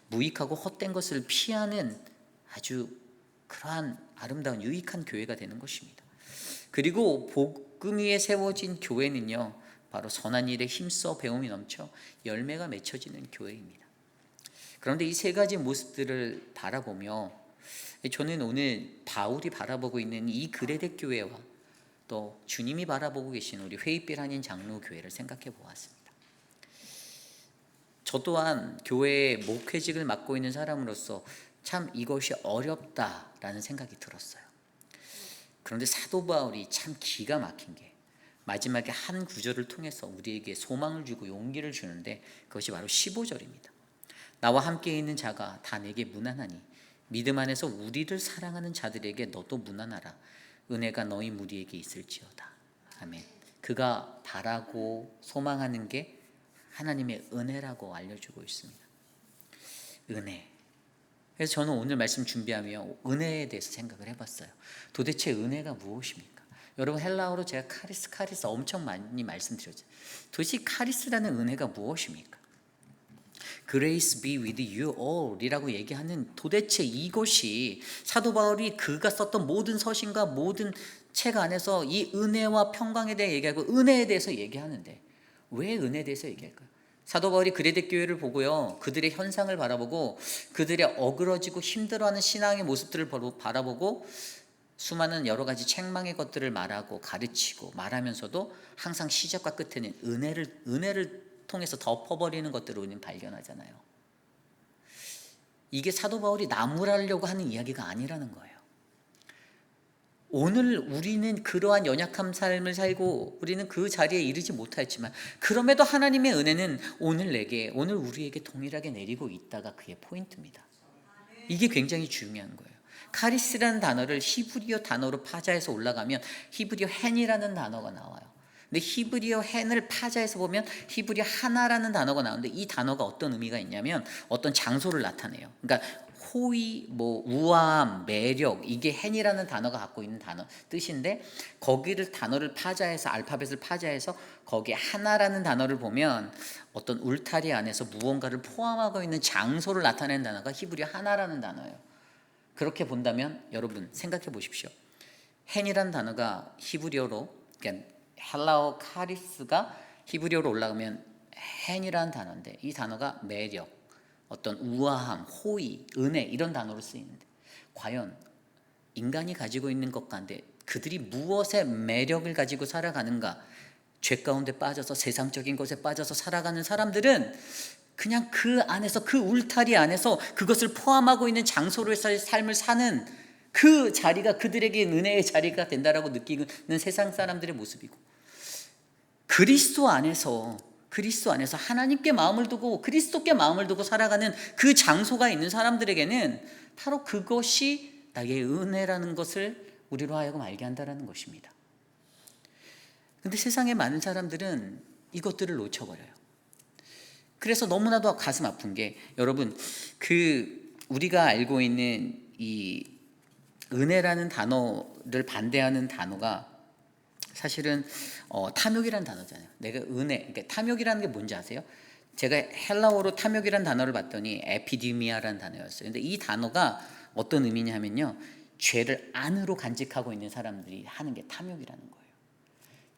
무익하고 헛된 것을 피하는 아주 그러한 아름다운 유익한 교회가 되는 것입니다. 그리고 복음 위에 세워진 교회는요, 바로 선한 일에 힘써 배움이 넘쳐 열매가 맺혀지는 교회입니다. 그런데 이 세 가지 모습들을 바라보며 저는 오늘 바울이 바라보고 있는 이 그레데 교회와 또 주님이 바라보고 계신 우리 회의빛 한인 장로교회를 생각해 보았습니다. 저 또한 교회의 목회직을 맡고 있는 사람으로서 참 이것이 어렵다라는 생각이 들었어요. 그런데 사도 바울이 참 기가 막힌 게 마지막에 한 구절을 통해서 우리에게 소망을 주고 용기를 주는데, 그것이 바로 15절입니다. 나와 함께 있는 자가 다 내게 무난하니 믿음 안에서 우리를 사랑하는 자들에게 너도 무난하라. 은혜가 너희 무리에게 있을지어다. 아멘. 그가 바라고 소망하는 게 하나님의 은혜라고 알려주고 있습니다. 은혜. 그래서 저는 오늘 말씀 준비하며 은혜에 대해서 생각을 해봤어요. 도대체 은혜가 무엇입니까? 여러분, 헬라어로 제가 카리스 엄청 많이 말씀드렸죠. 도대체 카리스라는 은혜가 무엇입니까? Grace be with you all 이라고 얘기하는 도대체 이것이 사도 바울이 그가 썼던 모든 서신과 모든 책 안에서 이 은혜와 평강에 대해 얘기하고 은혜에 대해서 얘기하는데 왜 은혜에 대해서 얘기할까요? 사도 바울이 그레데 교회를 보고요, 그들의 현상을 바라보고 그들의 어그러지고 힘들어하는 신앙의 모습들을 바라보고 수많은 여러 가지 책망의 것들을 말하고 가르치고 말하면서도 항상 시작과 끝에는 은혜를 통해서 덮어버리는 것들을 우리는 발견하잖아요. 이게 사도 바울이 나무라려고 하는 이야기가 아니라는 거예요. 오늘 우리는 그러한 연약한 삶을 살고 우리는 그 자리에 이르지 못하였지만 그럼에도 하나님의 은혜는 오늘 우리에게 동일하게 내리고 있다가 그의 포인트입니다. 이게 굉장히 중요한 거예요. 카리스라는 단어를 히브리어 단어로 파자해서 올라가면 히브리어 헨이라는 단어가 나와요. 근데 히브리어 헨을 파자해서 보면 히브리어 하나라는 단어가 나오는데 이 단어가 어떤 의미가 있냐면 어떤 장소를 나타내요. 그러니까 호의, 우아함, 매력, 이게 헨이라는 단어가 갖고 있는 단어 뜻인데 거기를 단어를 파자해서 알파벳을 파자해서 거기에 하나라는 단어를 보면 어떤 울타리 안에서 무언가를 포함하고 있는 장소를 나타내는 단어가 히브리어 하나라는 단어예요. 그렇게 본다면 여러분 생각해 보십시오. 헨이라는 단어가 히브리어로, 그러니까 헬라어 카리스가 히브리어로 올라가면 헨이라는 단어인데 이 단어가 매력, 어떤 우아함, 호의, 은혜 이런 단어로 쓰이는데 과연 인간이 가지고 있는 것 가운데 그들이 무엇의 매력을 가지고 살아가는가? 죄 가운데 빠져서 세상적인 것에 빠져서 살아가는 사람들은 그냥 그 안에서 그 울타리 안에서 그것을 포함하고 있는 장소로서의 삶을 사는 그 자리가 그들에게 은혜의 자리가 된다라고 느끼는 세상 사람들의 모습이고 그리스도 안에서 하나님께 마음을 두고 그리스도께 마음을 두고 살아가는 그 장소가 있는 사람들에게는 바로 그것이 나의 은혜라는 것을 우리로 하여금 알게 한다는 것입니다. 그런데 세상의 많은 사람들은 이것들을 놓쳐버려요. 그래서 너무나도 가슴 아픈 게 여러분 우리가 알고 있는 이 은혜라는 단어를 반대하는 단어가 사실은 탐욕이라는 단어잖아요. 내가 그러니까 탐욕이라는 게 뭔지 아세요? 제가 헬라어로 탐욕이라는 단어를 봤더니 에피디미아라는 단어였어요. 근데 이 단어가 어떤 의미냐면요, 죄를 안으로 간직하고 있는 사람들이 하는 게 탐욕이라는 거예요.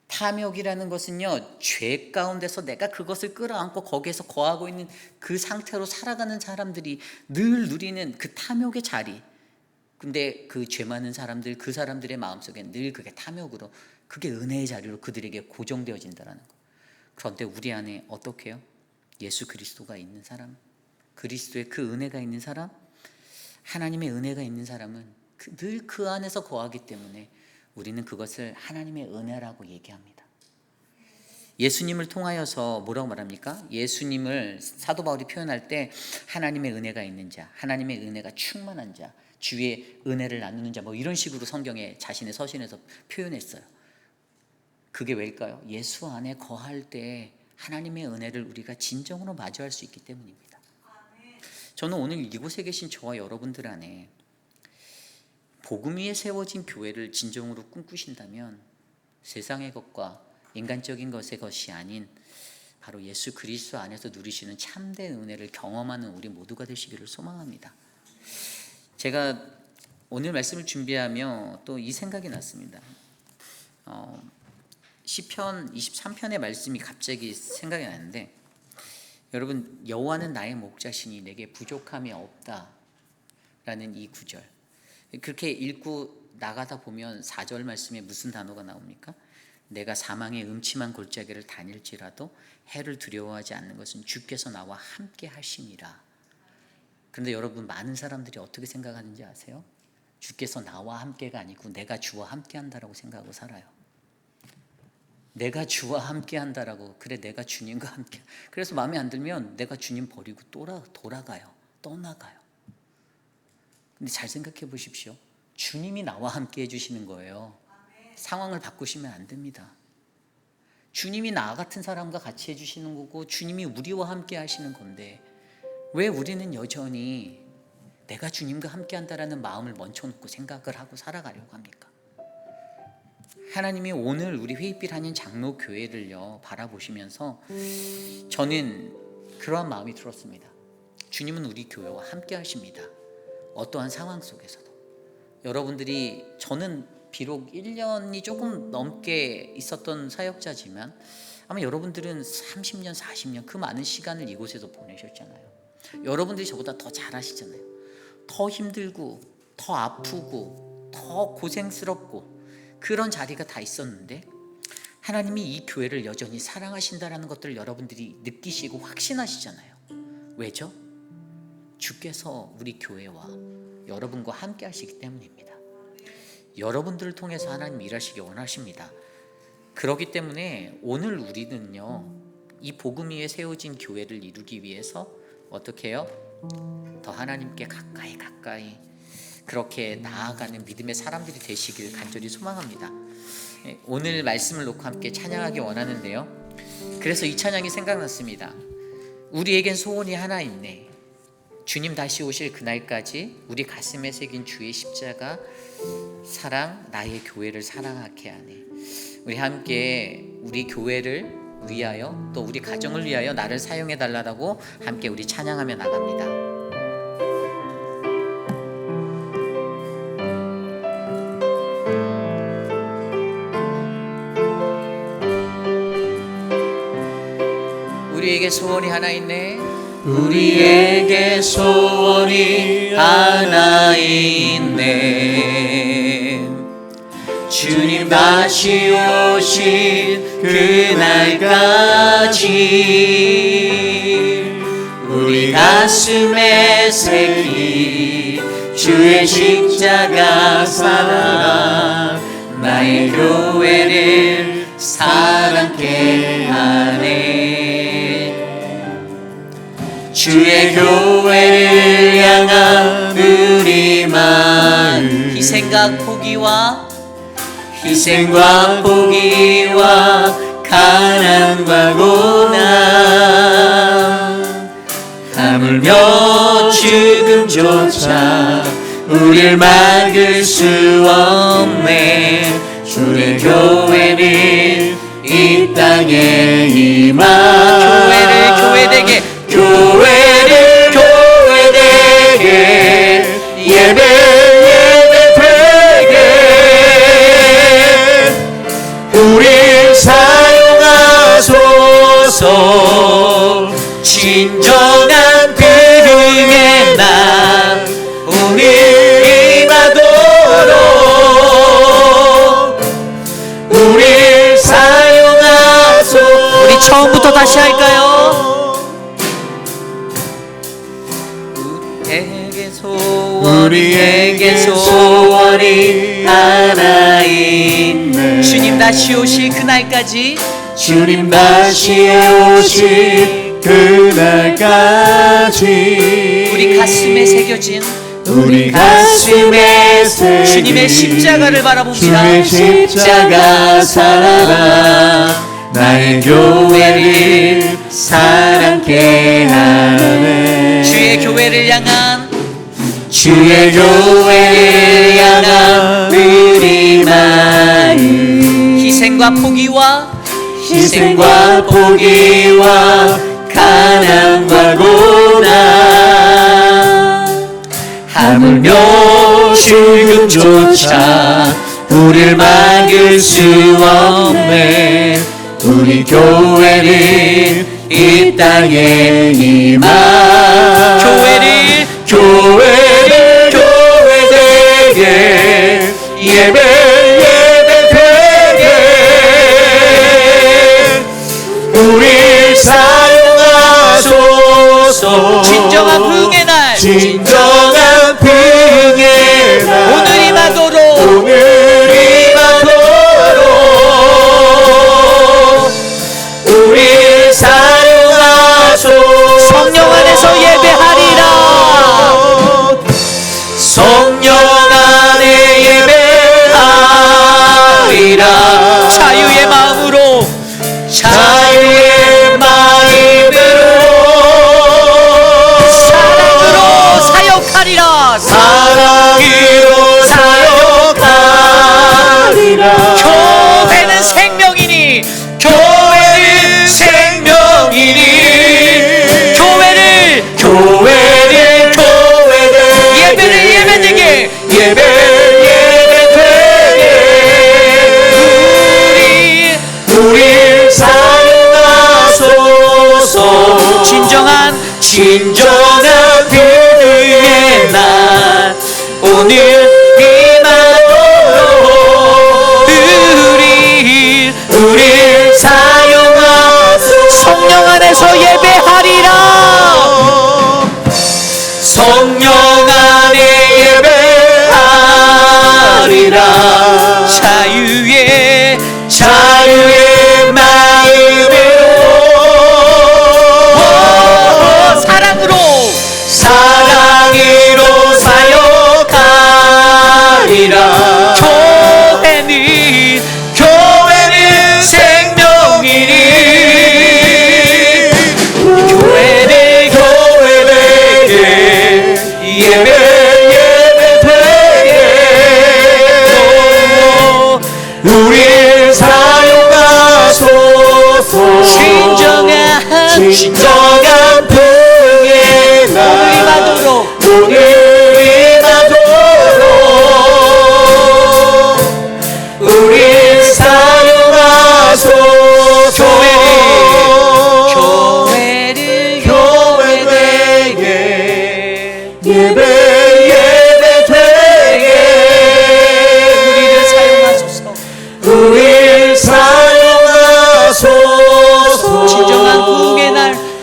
탐욕이라는 것은요, 죄 가운데서 내가 그것을 끌어안고 거기에서 거하고 있는 그 상태로 살아가는 사람들이 늘 누리는 그 탐욕의 자리. 근데 그 죄 많은 사람들, 그 사람들의 마음속에 늘 그게 탐욕으로, 그게 은혜의 자리로 그들에게 고정되어진다는 거. 그런데 우리 안에 어떻게 해요? 예수 그리스도가 있는 사람, 그리스도의 그 은혜가 있는 사람, 하나님의 은혜가 있는 사람은 늘 그 안에서 거하기 때문에 우리는 그것을 하나님의 은혜라고 얘기합니다. 예수님을 통하여서 뭐라고 말합니까? 예수님을 사도 바울이 표현할 때 하나님의 은혜가 있는 자, 하나님의 은혜가 충만한 자, 주의 은혜를 나누는 자, 이런 식으로 성경에 자신의 서신에서 표현했어요. 그게 왜일까요? 예수 안에 거할 때 하나님의 은혜를 우리가 진정으로 마주할 수 있기 때문입니다. 저는 오늘 이곳에 계신 저와 여러분들 안에 복음 위에 세워진 교회를 진정으로 꿈꾸신다면 세상의 것과 인간적인 것이 아닌 바로 예수 그리스도 안에서 누리시는 참된 은혜를 경험하는 우리 모두가 되시기를 소망합니다. 제가 오늘 말씀을 준비하며 또 이 생각이 났습니다. 시편 23편의 말씀이 갑자기 생각이 나는데, 여러분, 여호와는 나의 목자시니 내게 부족함이 없다 라는 이 구절, 그렇게 읽고 나가다 보면 4절 말씀에 무슨 단어가 나옵니까? 내가 사망의 음침한 골짜기를 다닐지라도 해를 두려워하지 않는 것은 주께서 나와 함께 하시니라. 그런데 여러분, 많은 사람들이 어떻게 생각하는지 아세요? 주께서 나와 함께가 아니고 내가 주와 함께 한다라고 생각하고 살아요. 내가 주와 함께 한다라고, 그래 내가 주님과 함께, 그래서 마음에 안 들면 내가 주님 버리고 떠나가요. 근데 잘 생각해 보십시오. 주님이 나와 함께 해주시는 거예요. 상황을 바꾸시면 안 됩니다. 주님이 나 같은 사람과 같이 해주시는 거고 주님이 우리와 함께 하시는 건데 왜 우리는 여전히 내가 주님과 함께 한다라는 마음을 먼저 놓고 생각을 하고 살아가려고 합니까? 하나님이 오늘 우리 회의빛 한인 장로교회를요 바라보시면서 저는 그러한 마음이 들었습니다. 주님은 우리 교회와 함께 하십니다. 어떠한 상황 속에서도. 여러분들이, 저는 비록 1년이 조금 넘게 있었던 사역자지만 아마 여러분들은 30년, 40년 그 많은 시간을 이곳에서 보내셨잖아요. 여러분들이 저보다 더 잘하시잖아요. 더 힘들고 더 아프고 더 고생스럽고 그런 자리가 다 있었는데 하나님이 이 교회를 여전히 사랑하신다는 것들을 여러분들이 느끼시고 확신하시잖아요. 왜죠? 주께서 우리 교회와 여러분과 함께 하시기 때문입니다. 여러분들을 통해서 하나님 일하시기 원하십니다. 그렇기 때문에 오늘 우리는요, 이 복음 위에 세워진 교회를 이루기 위해서 어떻게 해요? 더 하나님께 가까이 그렇게 나아가는 믿음의 사람들이 되시길 간절히 소망합니다. 오늘 말씀을 놓고 함께 찬양하기 원하는데요, 그래서 이 찬양이 생각났습니다. 우리에겐 소원이 하나 있네. 주님 다시 오실 그날까지 우리 가슴에 새긴 주의 십자가 사랑, 나의 교회를 사랑하게 하네. 우리 함께 우리 교회를 위하여 또 우리 가정을 위하여 나를 사용해 달라고 함께 우리 찬양하며 나갑니다. 우리에게 소원이 하나 있네. 우리에게 소원이 하나 있네. 주님 다시 오신 그날까지 우리 가슴에 새긴 주의 십자가 사랑, 나의 교회를 사랑케 하네. 주의 교회를 향한 우리 마음, 희생과 포기와 가난과 고난, 하물며 죽음조차 우릴 막을 수 없네. 주의 교회는 이 땅에 임하. 교회되게 예배 되게 우릴 사용하소서. 진정한 부흥의 날 우리 임하도록 우릴 사용하소서. 우리 처음부터 다시 할까요? 우리에게 소원이 하나 있네. 주님 다시 오실 그날까지, 주님 다시 오실 그날까지 우리 가슴에 새겨진 주님의 십자가를 바라봅니다. 주의 십자가 사랑, 나의 교회를 사랑케 하네. 주의 교회를 향한 우리 마음, 희생과 포기와 가난과 고난, 하물며 죽음조차 우릴 막을 수 없네. 우리 교회는 이 땅에 임하. 교회되게 예배 되게 우릴 사용하소서. 진정한 부흥의 날 오늘 임하도록 우릴 사용하소서. 성령 안에서 예배하리라. 성령 안에 예배하리라. 자유의 마음으로 사랑으로 사역하리라. 교회는 생명이니 예배되게 성령 안에 예배하리라. 자유의 마음으로 사랑으로 사역하리라. 교회는 생명이니 교회되게 예배되게 우릴 사용하소서. 진정한 풍의 날 오늘 임하도록 우릴 사용하소서. 교회되게 예배되게 우릴 사용하소서.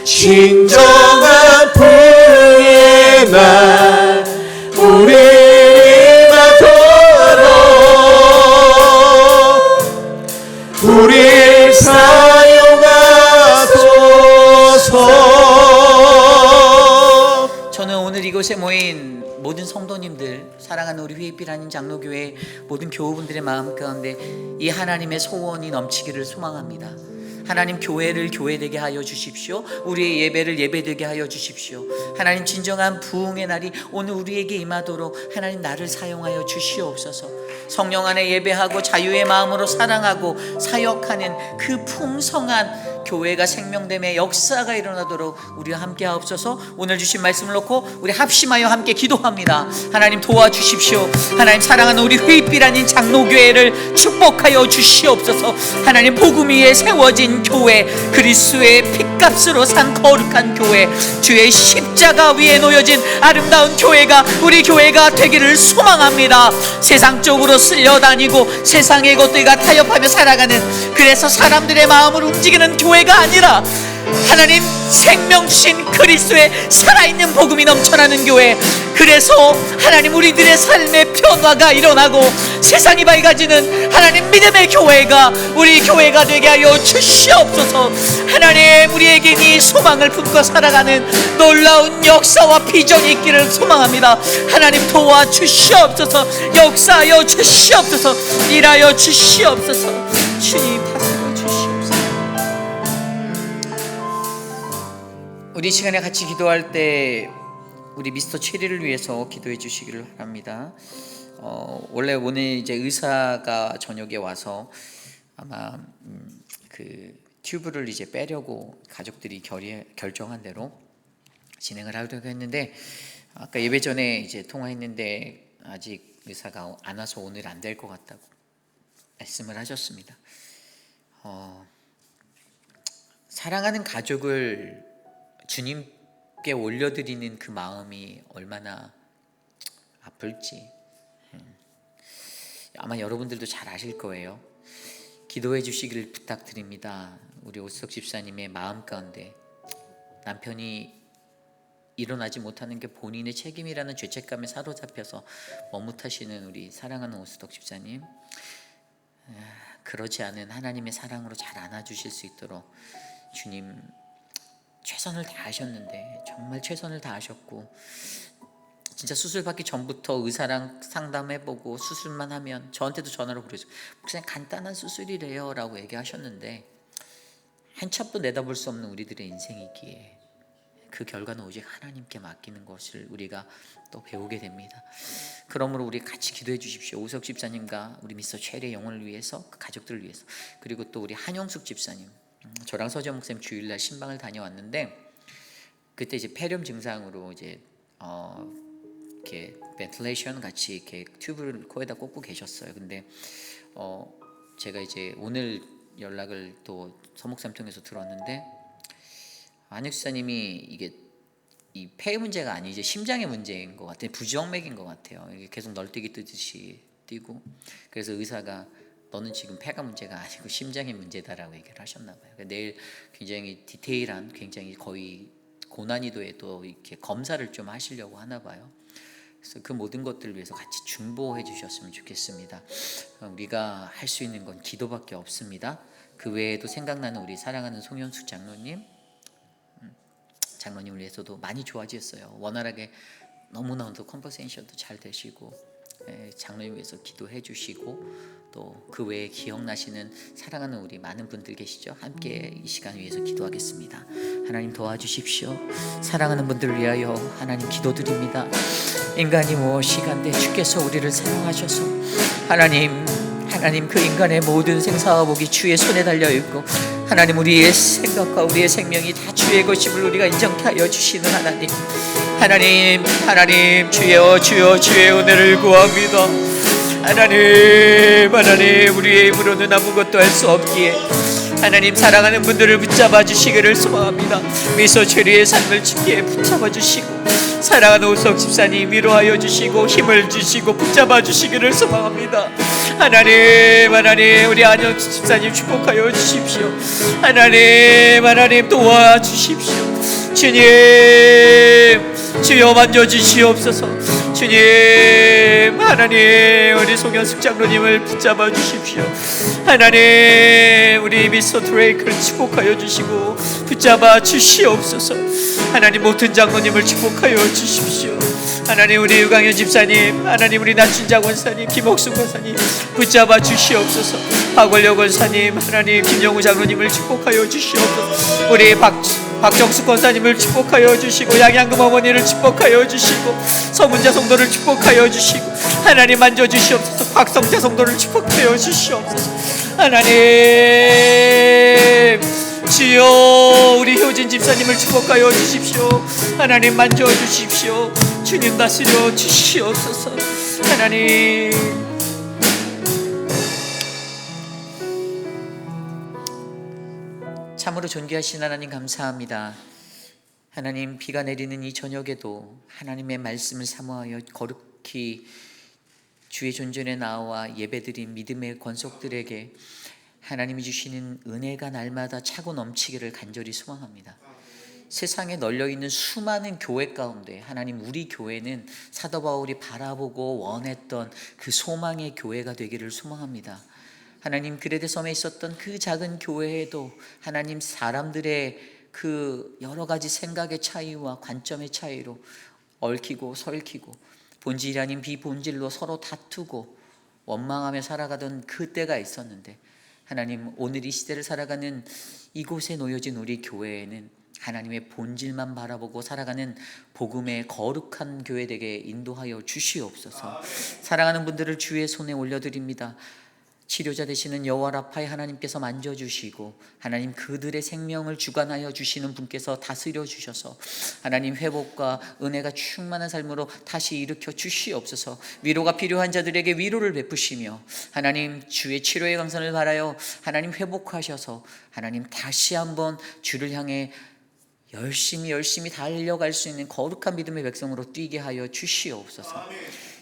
진정한 부흥의 날 우리 임하도록 우리 사용하소서. 저는 오늘 이곳에 모인 모든 성도님들, 사랑하는 우리 회의비라는 장로교회 모든 교우분들의 마음 가운데 이 하나님의 소원이 넘치기를 소망합니다. 하나님, 교회를 교회되게 하여 주십시오. 우리의 예배를 예배되게 하여 주십시오. 하나님, 진정한 부흥의 날이 오늘 우리에게 임하도록 하나님 나를 사용하여 주시옵소서. 성령 안에 예배하고 자유의 마음으로 사랑하고 사역하는 그 풍성한 교회가 생명됨의 역사가 일어나도록 우리와 함께 하옵소서. 오늘 주신 말씀을 놓고 우리 합심하여 함께 기도합니다. 하나님, 도와주십시오. 하나님, 사랑하는 우리 회의비라는 장로교회를 축복하여 주시옵소서. 하나님, 복음 위에 세워진 교회, 그리스도의 핏값으로 산 거룩한 교회, 주의 십자가 위에 놓여진 아름다운 교회가 우리 교회가 되기를 소망합니다. 세상적으로 쓸려다니고 세상의 것들과 타협하며 살아가는, 그래서 사람들의 마음을 움직이는 교회가 아니라 하나님 생명 주신 그리스도의 살아있는 복음이 넘쳐나는 교회, 그래서 하나님 우리들의 삶의 변화가 일어나고 세상이 밝아지는 하나님 믿음의 교회가 우리 교회가 되게 하여 주시옵소서. 하나님, 우리에게 이 소망을 품고 살아가는 놀라운 역사와 비전이 있기를 소망합니다. 하나님, 도와주시옵소서. 역사하여 주시옵소서. 일하여 주시옵소서. 주님, 다스려 주시옵소서. 우리 이 시간에 같이 기도할 때 우리 미스터 체리를 위해서 기도해 주시기를 바랍니다. 원래 오늘 이제 의사가 저녁에 와서 아마 그 튜브를 이제 빼려고 가족들이 결정한 대로 진행을 하려고 했는데, 아까 예배 전에 이제 통화했는데 아직 의사가 안 와서 오늘 안 될 것 같다고 말씀을 하셨습니다. 사랑하는 가족을 주님께 올려드리는 그 마음이 얼마나 아플지 아마 여러분들도 잘 아실 거예요. 기도해 주시기를 부탁드립니다. 우리 오수석 집사님의 마음 가운데 남편이 일어나지 못하는 게 본인의 책임이라는 죄책감에 사로잡혀서 머뭇하시는 우리 사랑하는 오수석 집사님, 그러지 않은 하나님의 사랑으로 잘 안아주실 수 있도록 주님 최선을 다하셨는데, 정말 최선을 다하셨고, 진짜 수술 받기 전부터 의사랑 상담해보고 수술만 하면 저한테도 전화로 그러죠. 그냥 간단한 수술이래요 라고 얘기하셨는데, 한참도 내다볼 수 없는 우리들의 인생이기에 그 결과는 오직 하나님께 맡기는 것을 우리가 또 배우게 됩니다. 그러므로 우리 같이 기도해 주십시오. 오석 집사님과 우리 미스터 최리의 영혼을 위해서, 그 가족들을 위해서, 그리고 또 우리 한영숙 집사님, 저랑 서지영 목사님 주일날 신방을 다녀왔는데, 그때 이제 폐렴 증상으로 이제 이렇게 벤틸레이션 같이 이렇게 튜브를 코에다 꽂고 계셨어요. 근데 제가 이제 오늘 연락을 또 서 목사님 통해서 들었는데, 안익 수사님이 이게 이 폐 문제가 아니 이제 심장의 문제인 것 같아요. 부정맥인 것 같아요. 이게 계속 널뛰기 뜨듯이 뛰고, 그래서 의사가 너는 지금 폐가 문제가 아니고 심장의 문제다라고 얘기를 하셨나 봐요. 내일 굉장히 디테일한, 굉장히 거의 고난이도에 또 이렇게 검사를 좀 하시려고 하나 봐요. 그래서 그 모든 것들을 위해서 같이 중보해 주셨으면 좋겠습니다. 우리가 할 수 있는 건 기도밖에 없습니다. 그 외에도 생각나는 우리 사랑하는 송현숙 장로님을 위해서도 많이 좋아지셨어요. 원활하게 너무나도 컨버세이션도 잘 되시고, 장로님 위해서 기도해 주시고, 또 그 외에 기억나시는 사랑하는 우리 많은 분들 계시죠? 함께 이 시간 위해서 기도하겠습니다. 하나님 도와주십시오. 사랑하는 분들을 위하여 하나님 기도드립니다. 인간이 무엇이간데 주께서 우리를 사랑하셔서 하나님 그 인간의 모든 생사화복이 주의 손에 달려있고, 하나님 우리의 생각과 우리의 생명이 다 주의 것임을 우리가 인정케 하여 주시는 하나님 주의 은혜를 구합니다. 하나님 우리의 입으로는 아무것도 할 수 없기에 하나님 사랑하는 분들을 붙잡아 주시기를 소망합니다. 미소 체리의 삶을 주께 붙잡아 주시고, 사랑하는 오석 집사님 위로하여 주시고 힘을 주시고 붙잡아 주시기를 소망합니다. 하나님 우리 안영 집사님 축복하여 주십시오. 하나님 도와주십시오. 주여 만져주시옵소서. 주님 우리 송현숙 장로님을 붙잡아 주십시오. 하나님 우리 미스터 드레이크를 축복하여 주시고 붙잡아 주시옵소서. 하나님 모든 장로님을 축복하여 주십시오. 하나님 우리 유강현 집사님, 하나님 우리 나춘자 권사님, 김옥순 권사님 붙잡아 주시옵소서. 박원려 권사님, 하나님 김영우 장로님을 축복하여 주시옵소서. 우리 박정수 권사님을 축복하여 주시고, 양양금 어머니를 축복하여 주시고, 서문자 성도를 축복하여 주시고, 하나님 만져주시옵소서. 박성자 성도를 축복하여 주시옵소서. 하나님 주여 우리 효진 집사님을 축복하여 주십시오. 하나님 만져주십시오. 주님 다스려 주시옵소서. 하나님 참으로 존귀하신 하나님 감사합니다. 하나님 비가 내리는 이 저녁에도 하나님의 말씀을 사모하여 거룩히 주의 존전에 나와 예배드린 믿음의 권속들에게 하나님이 주시는 은혜가 날마다 차고 넘치기를 간절히 소망합니다. 세상에 널려있는 수많은 교회 가운데 하나님 우리 교회는 사도 바울이 바라보고 원했던 그 소망의 교회가 되기를 소망합니다. 하나님 그레데 섬에 있었던 그 작은 교회에도 하나님 사람들의 그 여러 가지 생각의 차이와 관점의 차이로 얽히고 설키고 본질이 아닌 비본질로 서로 다투고 원망하며 살아가던 그때가 있었는데, 하나님 오늘 이 시대를 살아가는 이곳에 놓여진 우리 교회에는 하나님의 본질만 바라보고 살아가는 복음의 거룩한 교회 되게 인도하여 주시옵소서. 사랑하는 분들을 주의 손에 올려드립니다. 치료자 되시는 여호와 라파의 하나님께서 만져주시고, 하나님 그들의 생명을 주관하여 주시는 분께서 다스려 주셔서 하나님 회복과 은혜가 충만한 삶으로 다시 일으켜 주시옵소서. 위로가 필요한 자들에게 위로를 베푸시며, 하나님 주의 치료의 강선을 바라여 하나님 회복하셔서 하나님 다시 한번 주를 향해 열심히 달려갈 수 있는 거룩한 믿음의 백성으로 뛰게 하여 주시옵소서.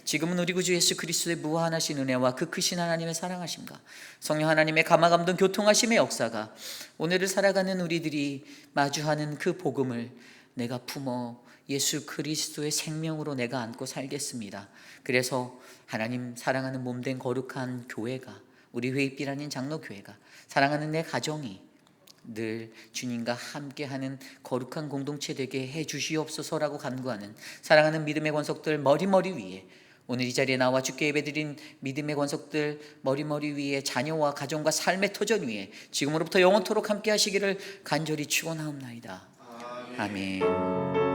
지금은 우리 구주 예수 그리스도의 무한하신 은혜와 그 크신 하나님의 사랑하심과 성령 하나님의 감화감동 교통하심의 역사가 오늘을 살아가는 우리들이 마주하는 그 복음을 내가 품어 예수 그리스도의 생명으로 내가 안고 살겠습니다. 그래서 하나님 사랑하는 몸된 거룩한 교회가, 우리 회입길 아닌 장로교회가, 사랑하는 내 가정이 늘 주님과 함께하는 거룩한 공동체 되게 해주시옵소서라고 간구하는 사랑하는 믿음의 권속들 머리머리 위에, 오늘 이 자리에 나와 주께 예배드린 믿음의 권속들 머리머리 위에, 자녀와 가정과 삶의 터전 위에 지금으로부터 영원토록 함께 하시기를 간절히 축원하옵나이다. 아멘.